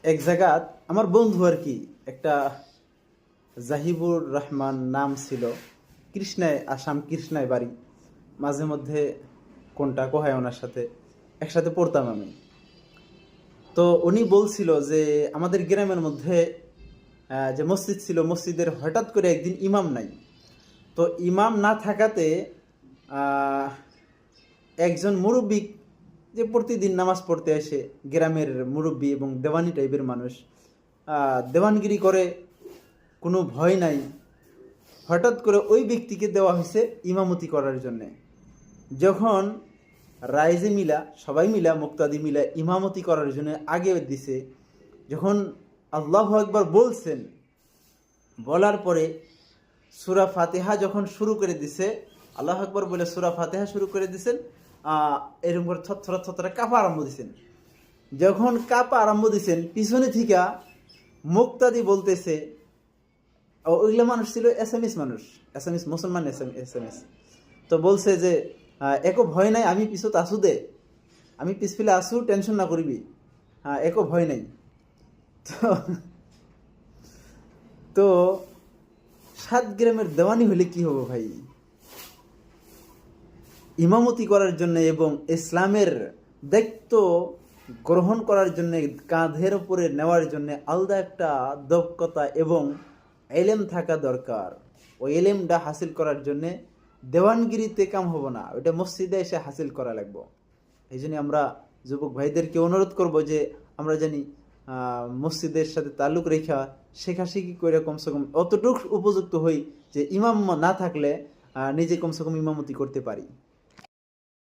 এক জায়গাত আমার বন্ধু আর কি, একটা জাহিবুর রহমান নাম ছিল। কৃষ্ণায়, আসাম কৃষ্ণায় বাড়ি। মাঝে মধ্যে কোনটা কোহায় ওনার সাথে একসাথে পড়তাম আমি। তো উনি বলছিল যে আমাদের গ্রামের মধ্যে যে মসজিদ ছিল, মসজিদের হঠাৎ করে একদিন ইমাম নাই। তো ইমাম না থাকাতে আহ, একজন মুরব্বী, যে প্রতিদিন নামাজ পড়তে আসে, গ্রামের মুরব্বী এবং দেওয়ানি টাইপের মানুষ, দেওয়ানগিরি করে, কোনো ভয় নাই। হঠাৎ করে ওই ব্যক্তিকে দেওয়া হয়েছে ইমামতি করার জন্যে। যখন রাইজে মিলা, সবাই মিলা, মুক্তাদি মিলা ইমামতি করার জন্য আগে দিছে, যখন আল্লাহু আকবার বলছেন, বলার পরে সূরা ফাতিহা যখন শুরু করে দিছে, আল্লাহু আকবার বলে সূরা ফাতিহা শুরু করে দিছেন, এরকম করে থরথরা থরথরা কাঁপা আরম্ভ দিছেন। যখন কাঁপা আরম্ভ দিছেন, পিছনে থেকে মুক্তাদি বলতেছে, ওইগুলো মানুষ ছিল এসএমএস মানুষ, এসএমএস মুসলমান, এসএমএস। তো বলছে যে একো ভয় নাই, আমি পিছত আসু দে, আমি পিছফিলে আসু, টেনশন না করিবি, একো ভয় নাই। তো তো 7 গ্রামের দেওয়ানি হলে কি হবে ভাই? ইমামতি করার জন্য এবং ইসলামের দায়িত্ব গ্রহণ করার জন্য, কাঁধের উপরে নেওয়ার জন্য আলাদা একটা দক্ষতা এবং এলেম থাকা দরকার। ওই এলেমটা হাসিল করার জন্য দেওয়ানগিরিতে কাম হবো না, ওইটা মসজিদে এসে হাসিল করা লাগবো। এই জন্য আমরা যুবক ভাইদেরকে অনুরোধ করব যে আমরা জানি মসজিদের সাথে তাল্লুক রেখা শেখাশেখি করে কমসে কম অতটুকু উপযুক্ত হই যে ইমাম না থাকলে নিজে কমসে কম ইমামতি করতে পারি।